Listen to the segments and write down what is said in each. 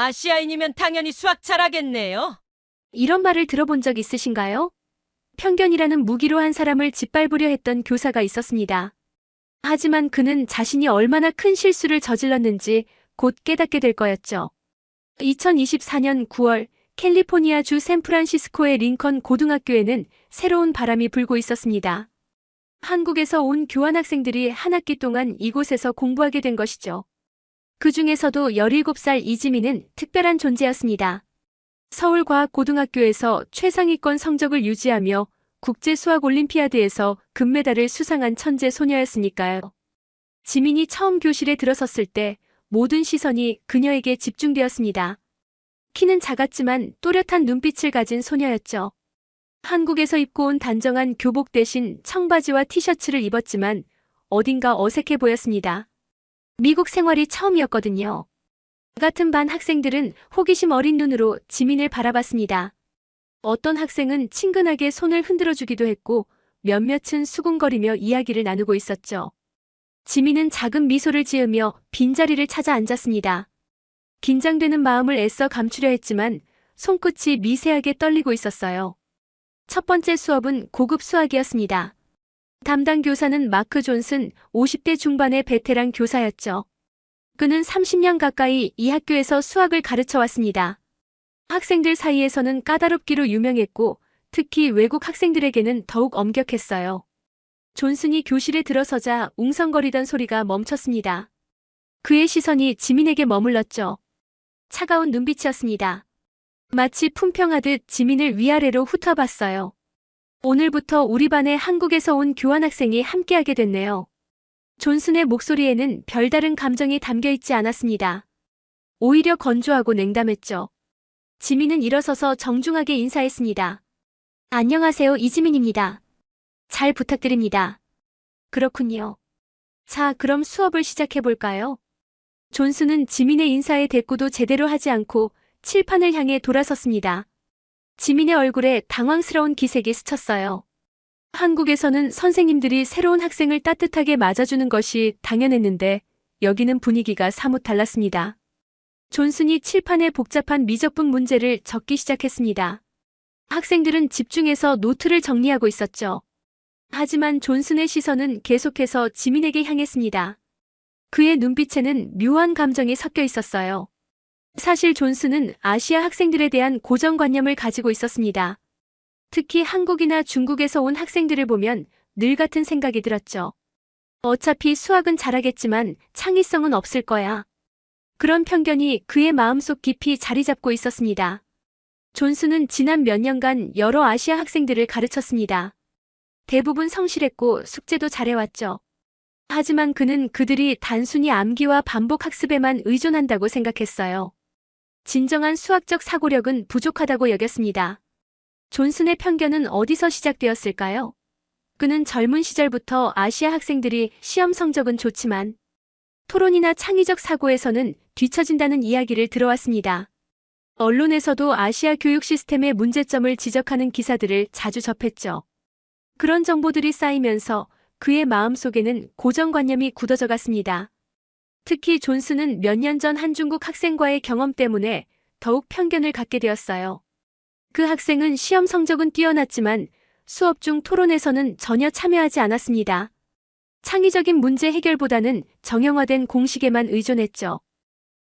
아시아인이면 당연히 수학 잘하겠네요. 이런 말을 들어본 적 있으신가요? 편견이라는 무기로 한 사람을 짓밟으려 했던 교사가 있었습니다. 하지만 그는 자신이 얼마나 큰 실수를 저질렀는지 곧 깨닫게 될 거였죠. 2024년 9월 캘리포니아주 샌프란시스코의 링컨 고등학교에는 새로운 바람이 불고 있었습니다. 한국에서 온 교환학생들이 한 학기 동안 이곳에서 공부하게 된 것이죠. 그 중에서도 17살 이지민은 특별한 존재였습니다. 서울과학고등학교에서 최상위권 성적을 유지하며 국제수학올림피아드에서 금메달을 수상한 천재 소녀였으니까요. 지민이 처음 교실에 들어섰을 때 모든 시선이 그녀에게 집중되었습니다. 키는 작았지만 또렷한 눈빛을 가진 소녀였죠. 한국에서 입고 온 단정한 교복 대신 청바지와 티셔츠를 입었지만 어딘가 어색해 보였습니다. 미국 생활이 처음이었거든요. 같은 반 학생들은 호기심 어린 눈으로 지민을 바라봤습니다. 어떤 학생은 친근하게 손을 흔들어주기도 했고 몇몇은 수군거리며 이야기를 나누고 있었죠. 지민은 작은 미소를 지으며 빈자리를 찾아 앉았습니다. 긴장되는 마음을 애써 감추려 했지만 손끝이 미세하게 떨리고 있었어요. 첫 번째 수업은 고급 수학이었습니다. 담당 교사는 마크 존슨 50대 중반의 베테랑 교사였죠. 그는 30년 가까이 이 학교에서 수학을 가르쳐 왔습니다. 학생들 사이에서는 까다롭기로 유명했고 특히 외국 학생들에게는 더욱 엄격했어요. 존슨이 교실에 들어서자 웅성거리던 소리가 멈췄습니다. 그의 시선이 지민에게 머물렀죠. 차가운 눈빛이었습니다. 마치 품평하듯 지민을 위아래로 훑어봤어요. 오늘부터 우리 반에 한국에서 온 교환학생이 함께하게 됐네요. 존슨의 목소리에는 별다른 감정이 담겨있지 않았습니다. 오히려 건조하고 냉담했죠. 지민은 일어서서 정중하게 인사했습니다. 안녕하세요, 이지민입니다. 잘 부탁드립니다. 그렇군요. 자, 그럼 수업을 시작해볼까요? 존슨은 지민의 인사에 대꾸도 제대로 하지 않고 칠판을 향해 돌아섰습니다. 지민의 얼굴에 당황스러운 기색이 스쳤어요. 한국에서는 선생님들이 새로운 학생을 따뜻하게 맞아주는 것이 당연했는데 여기는 분위기가 사뭇 달랐습니다. 존슨이 칠판에 복잡한 미적분 문제를 적기 시작했습니다. 학생들은 집중해서 노트를 정리하고 있었죠. 하지만 존슨의 시선은 계속해서 지민에게 향했습니다. 그의 눈빛에는 묘한 감정이 섞여 있었어요. 사실 존슨은 아시아 학생들에 대한 고정관념을 가지고 있었습니다. 특히 한국이나 중국에서 온 학생들을 보면 늘 같은 생각이 들었죠. 어차피 수학은 잘하겠지만 창의성은 없을 거야. 그런 편견이 그의 마음속 깊이 자리 잡고 있었습니다. 존슨은 지난 몇 년간 여러 아시아 학생들을 가르쳤습니다. 대부분 성실했고 숙제도 잘해왔죠. 하지만 그는 그들이 단순히 암기와 반복 학습에만 의존한다고 생각했어요. 진정한 수학적 사고력은 부족하다고 여겼습니다. 존슨의 편견은 어디서 시작되었을까요? 그는 젊은 시절부터 아시아 학생들이 시험 성적은 좋지만 토론이나 창의적 사고에서는 뒤처진다는 이야기를 들어왔습니다. 언론에서도 아시아 교육 시스템의 문제점을 지적하는 기사들을 자주 접했죠. 그런 정보들이 쌓이면서 그의 마음속에는 고정관념이 굳어져 갔습니다. 특히 존슨은 몇 년 전 한 중국 학생과의 경험 때문에 더욱 편견을 갖게 되었어요. 그 학생은 시험 성적은 뛰어났지만 수업 중 토론에서는 전혀 참여하지 않았습니다. 창의적인 문제 해결보다는 정형화된 공식에만 의존했죠.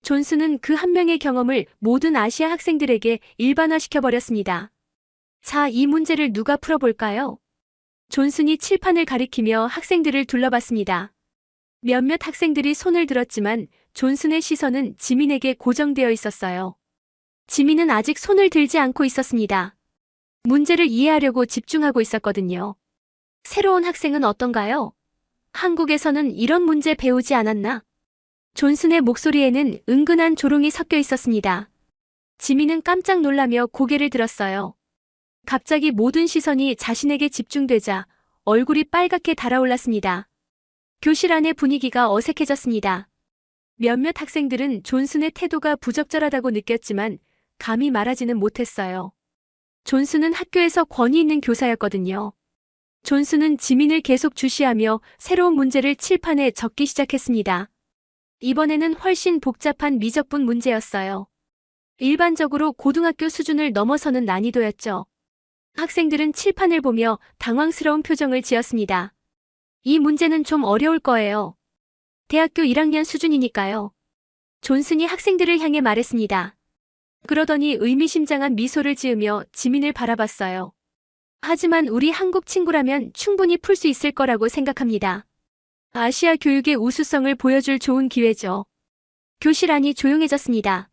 존슨은 그 한 명의 경험을 모든 아시아 학생들에게 일반화시켜버렸습니다. 자, 이 문제를 누가 풀어볼까요? 존슨이 칠판을 가리키며 학생들을 둘러봤습니다. 몇몇 학생들이 손을 들었지만 존슨의 시선은 지민에게 고정되어 있었어요. 지민은 아직 손을 들지 않고 있었습니다. 문제를 이해하려고 집중하고 있었거든요. 새로운 학생은 어떤가요? 한국에서는 이런 문제 배우지 않았나? 존슨의 목소리에는 은근한 조롱이 섞여 있었습니다. 지민은 깜짝 놀라며 고개를 들었어요. 갑자기 모든 시선이 자신에게 집중되자 얼굴이 빨갛게 달아올랐습니다. 교실 안의 분위기가 어색해졌습니다. 몇몇 학생들은 존슨의 태도가 부적절하다고 느꼈지만 감히 말하지는 못했어요. 존슨은 학교에서 권위 있는 교사였거든요. 존슨은 지민을 계속 주시하며 새로운 문제를 칠판에 적기 시작했습니다. 이번에는 훨씬 복잡한 미적분 문제였어요. 일반적으로 고등학교 수준을 넘어서는 난이도였죠. 학생들은 칠판을 보며 당황스러운 표정을 지었습니다. 이 문제는 좀 어려울 거예요. 대학교 1학년 수준이니까요. 존슨이 학생들을 향해 말했습니다. 그러더니 의미심장한 미소를 지으며 지민을 바라봤어요. 하지만 우리 한국 친구라면 충분히 풀 수 있을 거라고 생각합니다. 아시아 교육의 우수성을 보여줄 좋은 기회죠. 교실 안이 조용해졌습니다.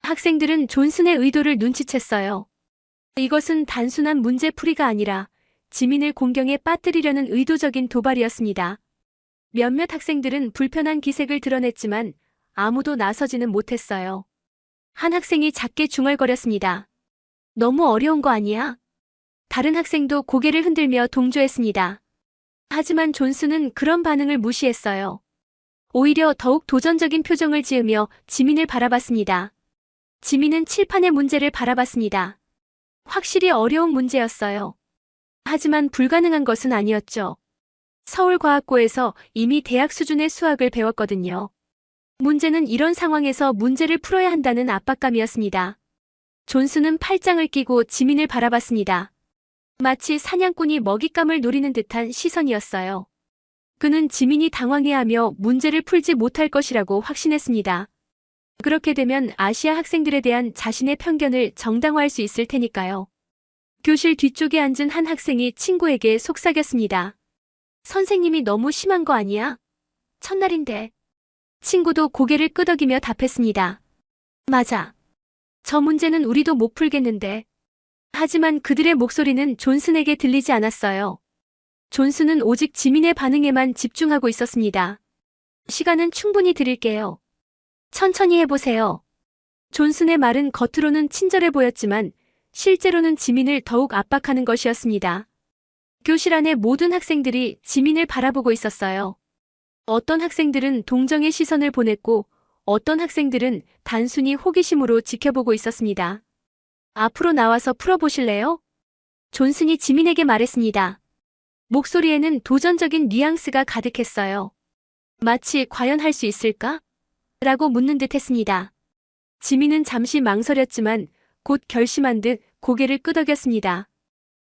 학생들은 존슨의 의도를 눈치챘어요. 이것은 단순한 문제풀이가 아니라 지민을 공경에 빠뜨리려는 의도적인 도발이었습니다. 몇몇 학생들은 불편한 기색을 드러냈지만 아무도 나서지는 못했어요. 한 학생이 작게 중얼거렸습니다. 너무 어려운 거 아니야? 다른 학생도 고개를 흔들며 동조했습니다. 하지만 존슨은 그런 반응을 무시했어요. 오히려 더욱 도전적인 표정을 지으며 지민을 바라봤습니다. 지민은 칠판의 문제를 바라봤습니다. 확실히 어려운 문제였어요. 하지만 불가능한 것은 아니었죠. 서울과학고에서 이미 대학 수준의 수학을 배웠거든요. 문제는 이런 상황에서 문제를 풀어야 한다는 압박감이었습니다. 존슨은 팔짱을 끼고 지민을 바라봤습니다. 마치 사냥꾼이 먹잇감을 노리는 듯한 시선이었어요. 그는 지민이 당황해하며 문제를 풀지 못할 것이라고 확신했습니다. 그렇게 되면 아시아 학생들에 대한 자신의 편견을 정당화할 수 있을 테니까요. 교실 뒤쪽에 앉은 한 학생이 친구에게 속삭였습니다. 선생님이 너무 심한 거 아니야? 첫날인데. 친구도 고개를 끄덕이며 답했습니다. 맞아. 저 문제는 우리도 못 풀겠는데. 하지만 그들의 목소리는 존슨에게 들리지 않았어요. 존슨은 오직 지민의 반응에만 집중하고 있었습니다. 시간은 충분히 드릴게요. 천천히 해보세요. 존슨의 말은 겉으로는 친절해 보였지만 실제로는 지민을 더욱 압박하는 것이었습니다. 교실 안의 모든 학생들이 지민을 바라보고 있었어요. 어떤 학생들은 동정의 시선을 보냈고 어떤 학생들은 단순히 호기심으로 지켜보고 있었습니다. 앞으로 나와서 풀어보실래요? 존슨이 지민에게 말했습니다. 목소리에는 도전적인 뉘앙스가 가득했어요. 마치 과연 할 수 있을까? 라고 묻는 듯 했습니다. 지민은 잠시 망설였지만 곧 결심한 듯 고개를 끄덕였습니다.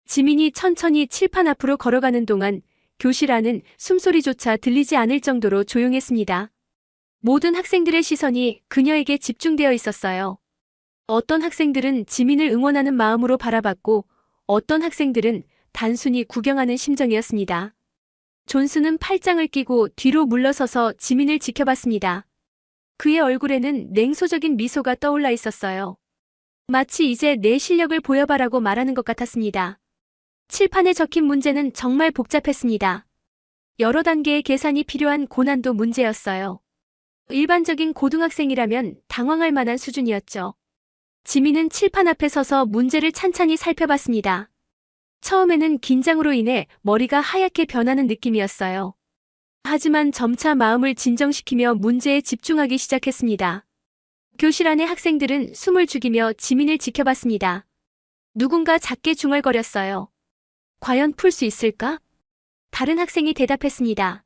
지민이 천천히 칠판 앞으로 걸어가는 동안 교실 안은 숨소리조차 들리지 않을 정도로 조용했습니다. 모든 학생들의 시선이 그녀에게 집중되어 있었어요. 어떤 학생들은 지민을 응원하는 마음으로 바라봤고 어떤 학생들은 단순히 구경하는 심정이었습니다. 존슨은 팔짱을 끼고 뒤로 물러서서 지민을 지켜봤습니다. 그의 얼굴에는 냉소적인 미소가 떠올라 있었어요. 마치 이제 내 실력을 보여봐라고 말하는 것 같았습니다. 칠판에 적힌 문제는 정말 복잡했습니다. 여러 단계의 계산이 필요한 고난도 문제였어요. 일반적인 고등학생이라면 당황할 만한 수준이었죠. 지민은 칠판 앞에 서서 문제를 찬찬히 살펴봤습니다. 처음에는 긴장으로 인해 머리가 하얗게 변하는 느낌이었어요. 하지만 점차 마음을 진정시키며 문제에 집중하기 시작했습니다. 교실 안의 학생들은 숨을 죽이며 지민을 지켜봤습니다. 누군가 작게 중얼거렸어요. 과연 풀 수 있을까? 다른 학생이 대답했습니다.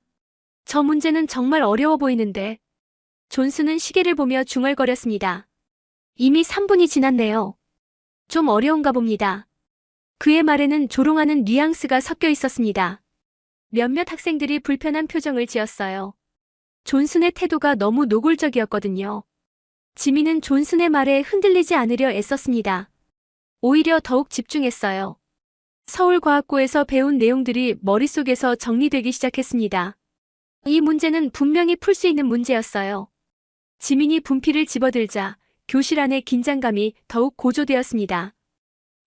저 문제는 정말 어려워 보이는데. 존슨은 시계를 보며 중얼거렸습니다. 이미 3분이 지났네요. 좀 어려운가 봅니다. 그의 말에는 조롱하는 뉘앙스가 섞여 있었습니다. 몇몇 학생들이 불편한 표정을 지었어요. 존슨의 태도가 너무 노골적이었거든요. 지민은 존슨의 말에 흔들리지 않으려 애썼습니다. 오히려 더욱 집중했어요. 서울과학고에서 배운 내용들이 머릿속에서 정리되기 시작했습니다. 이 문제는 분명히 풀 수 있는 문제였어요. 지민이 분필을 집어들자 교실 안의 긴장감이 더욱 고조되었습니다.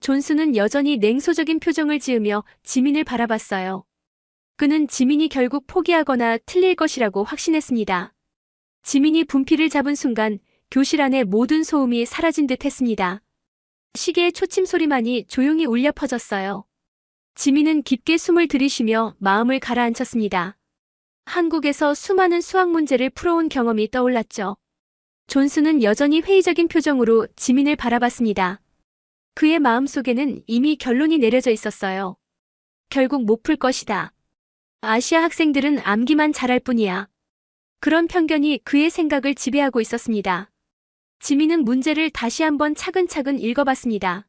존슨은 여전히 냉소적인 표정을 지으며 지민을 바라봤어요. 그는 지민이 결국 포기하거나 틀릴 것이라고 확신했습니다. 지민이 분필을 잡은 순간 교실 안의 모든 소음이 사라진 듯 했습니다. 시계의 초침 소리만이 조용히 울려 퍼졌어요. 지민은 깊게 숨을 들이쉬며 마음을 가라앉혔습니다. 한국에서 수많은 수학 문제를 풀어온 경험이 떠올랐죠. 존슨은 여전히 회의적인 표정으로 지민을 바라봤습니다. 그의 마음속에는 이미 결론이 내려져 있었어요. 결국 못 풀 것이다. 아시아 학생들은 암기만 잘할 뿐이야. 그런 편견이 그의 생각을 지배하고 있었습니다. 지민은 문제를 다시 한번 차근차근 읽어봤습니다.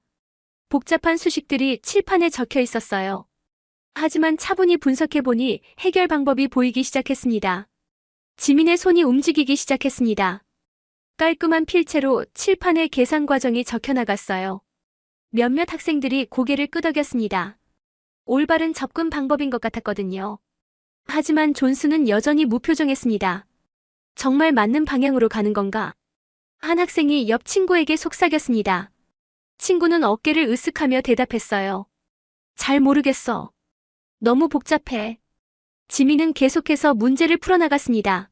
복잡한 수식들이 칠판에 적혀 있었어요. 하지만 차분히 분석해보니 해결 방법이 보이기 시작했습니다. 지민의 손이 움직이기 시작했습니다. 깔끔한 필체로 칠판에 계산 과정이 적혀 나갔어요. 몇몇 학생들이 고개를 끄덕였습니다. 올바른 접근 방법인 것 같았거든요. 하지만 존스는 여전히 무표정했습니다. 정말 맞는 방향으로 가는 건가? 한 학생이 옆 친구에게 속삭였습니다. 친구는 어깨를 으쓱하며 대답했어요. 잘 모르겠어. 너무 복잡해. 지민은 계속해서 문제를 풀어나갔습니다.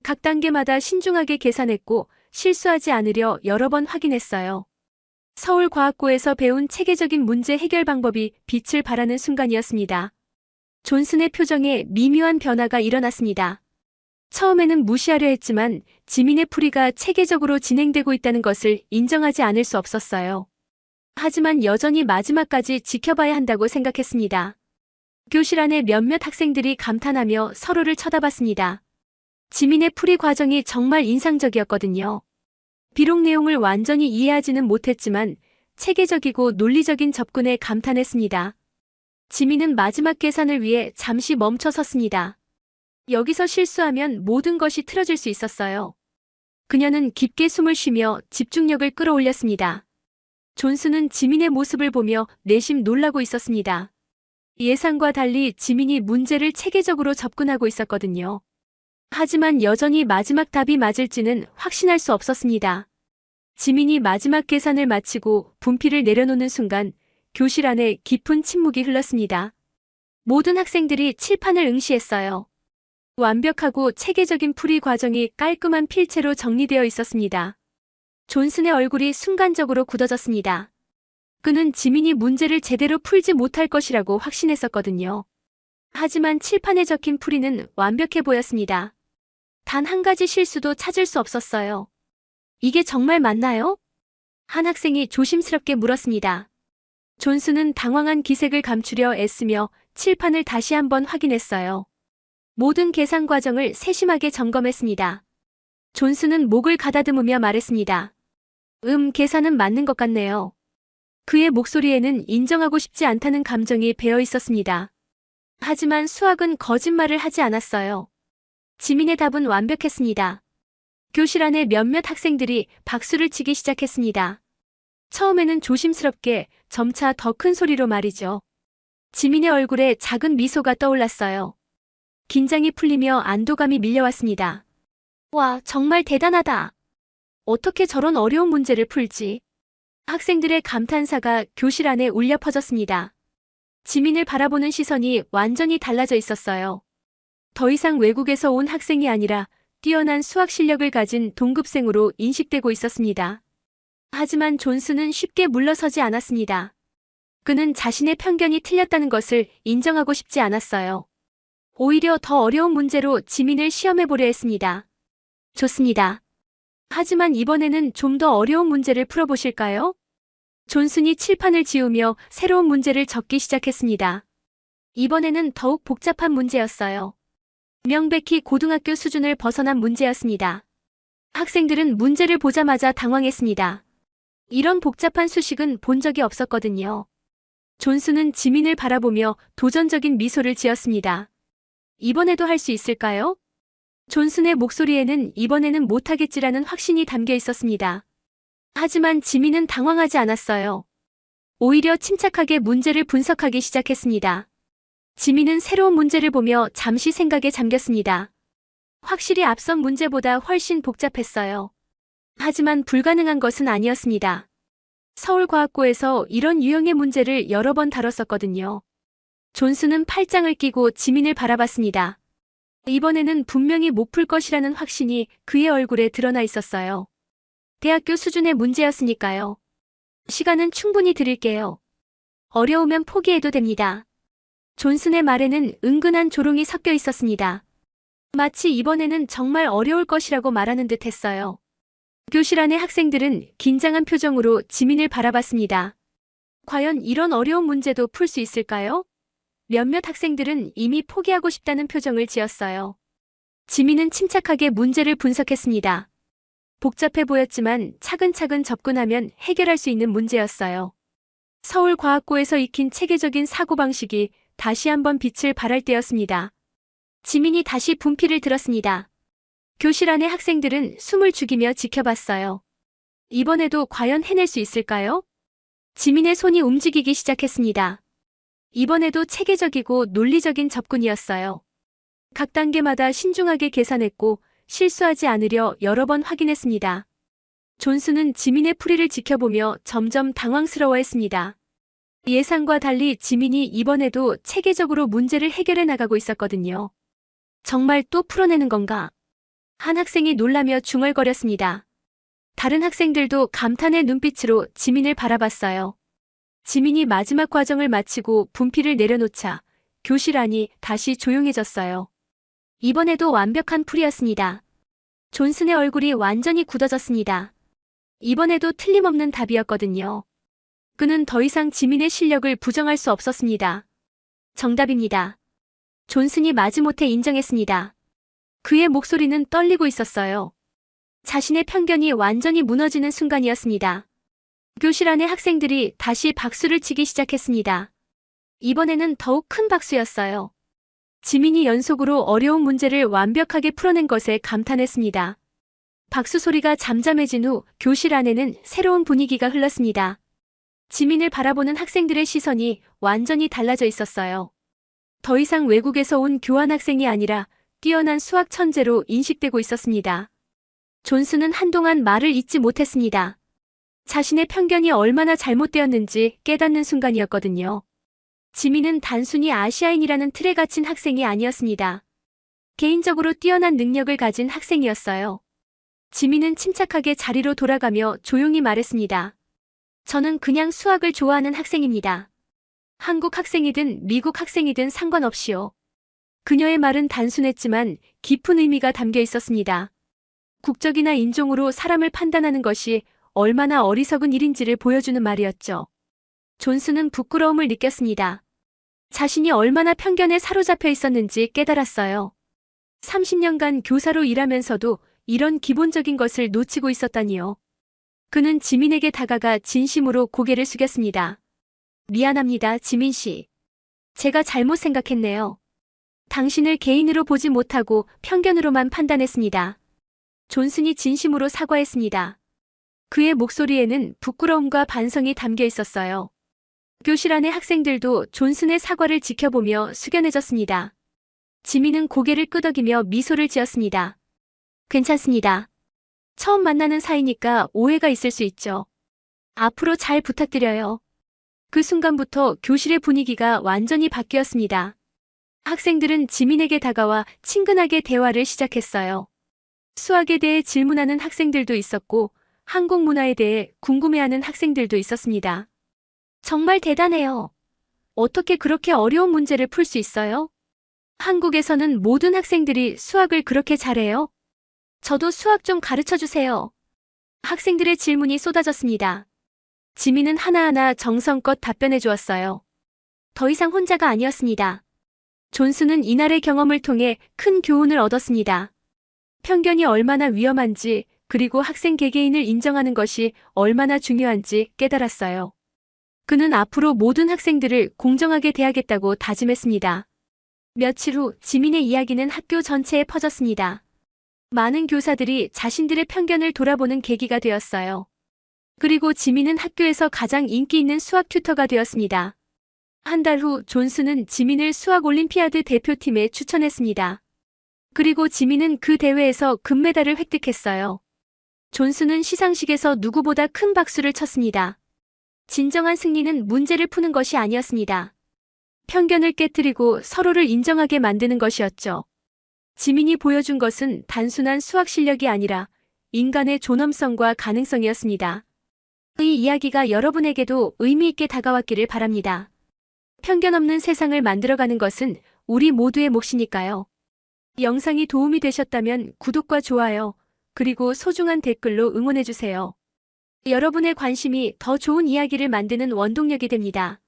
각 단계마다 신중하게 계산했고 실수하지 않으려 여러 번 확인했어요. 서울과학고에서 배운 체계적인 문제 해결 방법이 빛을 발하는 순간이었습니다. 존슨의 표정에 미묘한 변화가 일어났습니다. 처음에는 무시하려 했지만 지민의 풀이가 체계적으로 진행되고 있다는 것을 인정하지 않을 수 없었어요. 하지만 여전히 마지막까지 지켜봐야 한다고 생각했습니다. 교실 안에 몇몇 학생들이 감탄하며 서로를 쳐다봤습니다. 지민의 풀이 과정이 정말 인상적이었거든요. 비록 내용을 완전히 이해하지는 못했지만 체계적이고 논리적인 접근에 감탄했습니다. 지민은 마지막 계산을 위해 잠시 멈춰 섰습니다. 여기서 실수하면 모든 것이 틀어질 수 있었어요. 그녀는 깊게 숨을 쉬며 집중력을 끌어올렸습니다. 존슨은 지민의 모습을 보며 내심 놀라고 있었습니다. 예상과 달리 지민이 문제를 체계적으로 접근하고 있었거든요. 하지만 여전히 마지막 답이 맞을지는 확신할 수 없었습니다. 지민이 마지막 계산을 마치고 분필을 내려놓는 순간 교실 안에 깊은 침묵이 흘렀습니다. 모든 학생들이 칠판을 응시했어요. 완벽하고 체계적인 풀이 과정이 깔끔한 필체로 정리되어 있었습니다. 존슨의 얼굴이 순간적으로 굳어졌습니다. 그는 지민이 문제를 제대로 풀지 못할 것이라고 확신했었거든요. 하지만 칠판에 적힌 풀이는 완벽해 보였습니다. 단 한 가지 실수도 찾을 수 없었어요. 이게 정말 맞나요? 한 학생이 조심스럽게 물었습니다. 존슨은 당황한 기색을 감추려 애쓰며 칠판을 다시 한번 확인했어요. 모든 계산 과정을 세심하게 점검했습니다. 존슨은 목을 가다듬으며 말했습니다. 계산은 맞는 것 같네요. 그의 목소리에는 인정하고 싶지 않다는 감정이 배어 있었습니다. 하지만 수학은 거짓말을 하지 않았어요. 지민의 답은 완벽했습니다. 교실 안에 몇몇 학생들이 박수를 치기 시작했습니다. 처음에는 조심스럽게, 점차 더 큰 소리로 말이죠. 지민의 얼굴에 작은 미소가 떠올랐어요. 긴장이 풀리며 안도감이 밀려왔습니다. 와, 정말 대단하다. 어떻게 저런 어려운 문제를 풀지? 학생들의 감탄사가 교실 안에 울려 퍼졌습니다. 지민을 바라보는 시선이 완전히 달라져 있었어요. 더 이상 외국에서 온 학생이 아니라 뛰어난 수학 실력을 가진 동급생으로 인식되고 있었습니다. 하지만 존슨은 쉽게 물러서지 않았습니다. 그는 자신의 편견이 틀렸다는 것을 인정하고 싶지 않았어요. 오히려 더 어려운 문제로 지민을 시험해보려 했습니다. 좋습니다. 하지만 이번에는 좀 더 어려운 문제를 풀어보실까요? 존슨이 칠판을 지우며 새로운 문제를 적기 시작했습니다. 이번에는 더욱 복잡한 문제였어요. 명백히 고등학교 수준을 벗어난 문제였습니다. 학생들은 문제를 보자마자 당황했습니다. 이런 복잡한 수식은 본 적이 없었거든요. 존슨은 지민을 바라보며 도전적인 미소를 지었습니다. 이번에도 할 수 있을까요? 존슨의 목소리에는 이번에는 못하겠지라는 확신이 담겨 있었습니다. 하지만 지민은 당황하지 않았어요. 오히려 침착하게 문제를 분석하기 시작했습니다. 지민은 새로운 문제를 보며 잠시 생각에 잠겼습니다. 확실히 앞선 문제보다 훨씬 복잡했어요. 하지만 불가능한 것은 아니었습니다. 서울과학고에서 이런 유형의 문제를 여러 번 다뤘었거든요. 존슨은 팔짱을 끼고 지민을 바라봤습니다. 이번에는 분명히 못 풀 것이라는 확신이 그의 얼굴에 드러나 있었어요. 대학교 수준의 문제였으니까요. 시간은 충분히 드릴게요. 어려우면 포기해도 됩니다. 존슨의 말에는 은근한 조롱이 섞여 있었습니다. 마치 이번에는 정말 어려울 것이라고 말하는 듯 했어요. 교실 안의 학생들은 긴장한 표정으로 지민을 바라봤습니다. 과연 이런 어려운 문제도 풀 수 있을까요? 몇몇 학생들은 이미 포기하고 싶다는 표정을 지었어요. 지민은 침착하게 문제를 분석했습니다. 복잡해 보였지만 차근차근 접근하면 해결할 수 있는 문제였어요. 서울과학고에서 익힌 체계적인 사고방식이 다시 한번 빛을 발할 때였습니다. 지민이 다시 분필을 들었습니다. 교실 안의 학생들은 숨을 죽이며 지켜봤어요. 이번에도 과연 해낼 수 있을까요? 지민의 손이 움직이기 시작했습니다. 이번에도 체계적이고 논리적인 접근이었어요. 각 단계마다 신중하게 계산했고 실수하지 않으려 여러 번 확인했습니다. 존스는 지민의 풀이를 지켜보며 점점 당황스러워했습니다. 예상과 달리 지민이 이번에도 체계적으로 문제를 해결해 나가고 있었거든요. 정말 또 풀어내는 건가? 한 학생이 놀라며 중얼거렸습니다. 다른 학생들도 감탄의 눈빛으로 지민을 바라봤어요. 지민이 마지막 과정을 마치고 분필을 내려놓자 교실 안이 다시 조용해졌어요. 이번에도 완벽한 풀이였습니다. 존슨의 얼굴이 완전히 굳어졌습니다. 이번에도 틀림없는 답이었거든요. 그는 더 이상 지민의 실력을 부정할 수 없었습니다. 정답입니다. 존슨이 마지못해 인정했습니다. 그의 목소리는 떨리고 있었어요. 자신의 편견이 완전히 무너지는 순간이었습니다. 교실 안의 학생들이 다시 박수를 치기 시작했습니다. 이번에는 더욱 큰 박수였어요. 지민이 연속으로 어려운 문제를 완벽하게 풀어낸 것에 감탄했습니다. 박수 소리가 잠잠해진 후 교실 안에는 새로운 분위기가 흘렀습니다. 지민을 바라보는 학생들의 시선이 완전히 달라져 있었어요. 더 이상 외국에서 온 교환 학생이 아니라 뛰어난 수학 천재로 인식되고 있었습니다. 존슨은 한동안 말을 잇지 못했습니다. 자신의 편견이 얼마나 잘못되었는지 깨닫는 순간이었거든요. 지민은 단순히 아시아인이라는 틀에 갇힌 학생이 아니었습니다. 개인적으로 뛰어난 능력을 가진 학생이었어요. 지민은 침착하게 자리로 돌아가며 조용히 말했습니다. 저는 그냥 수학을 좋아하는 학생입니다. 한국 학생이든 미국 학생이든 상관없이요. 그녀의 말은 단순했지만 깊은 의미가 담겨 있었습니다. 국적이나 인종으로 사람을 판단하는 것이 얼마나 어리석은 일인지를 보여주는 말이었죠. 존슨은 부끄러움을 느꼈습니다. 자신이 얼마나 편견에 사로잡혀 있었는지 깨달았어요. 30년간 교사로 일하면서도 이런 기본적인 것을 놓치고 있었다니요. 그는 지민에게 다가가 진심으로 고개를 숙였습니다. 미안합니다, 지민 씨. 제가 잘못 생각했네요. 당신을 개인으로 보지 못하고 편견으로만 판단했습니다. 존슨이 진심으로 사과했습니다. 그의 목소리에는 부끄러움과 반성이 담겨 있었어요. 교실 안의 학생들도 존슨의 사과를 지켜보며 숙연해졌습니다. 지민은 고개를 끄덕이며 미소를 지었습니다. 괜찮습니다. 처음 만나는 사이니까 오해가 있을 수 있죠. 앞으로 잘 부탁드려요. 그 순간부터 교실의 분위기가 완전히 바뀌었습니다. 학생들은 지민에게 다가와 친근하게 대화를 시작했어요. 수학에 대해 질문하는 학생들도 있었고 한국 문화에 대해 궁금해하는 학생들도 있었습니다. 정말 대단해요. 어떻게 그렇게 어려운 문제를 풀 수 있어요? 한국에서는 모든 학생들이 수학을 그렇게 잘해요? 저도 수학 좀 가르쳐 주세요. 학생들의 질문이 쏟아졌습니다. 지민은 하나하나 정성껏 답변해 주었어요. 더 이상 혼자가 아니었습니다. 존슨은 이날의 경험을 통해 큰 교훈을 얻었습니다. 편견이 얼마나 위험한지 그리고 학생 개개인을 인정하는 것이 얼마나 중요한지 깨달았어요. 그는 앞으로 모든 학생들을 공정하게 대하겠다고 다짐했습니다. 며칠 후 지민의 이야기는 학교 전체에 퍼졌습니다. 많은 교사들이 자신들의 편견을 돌아보는 계기가 되었어요. 그리고 지민은 학교에서 가장 인기 있는 수학 튜터가 되었습니다. 한 달 후 존슨은 지민을 수학 올림피아드 대표팀에 추천했습니다. 그리고 지민은 그 대회에서 금메달을 획득했어요. 존슨은 시상식에서 누구보다 큰 박수를 쳤습니다. 진정한 승리는 문제를 푸는 것이 아니었습니다. 편견을 깨뜨리고 서로를 인정하게 만드는 것이었죠. 지민이 보여준 것은 단순한 수학 실력이 아니라 인간의 존엄성과 가능성이었습니다. 이 이야기가 여러분에게도 의미 있게 다가왔기를 바랍니다. 편견 없는 세상을 만들어가는 것은 우리 모두의 몫이니까요. 영상이 도움이 되셨다면 구독과 좋아요, 그리고 소중한 댓글로 응원해주세요. 여러분의 관심이 더 좋은 이야기를 만드는 원동력이 됩니다.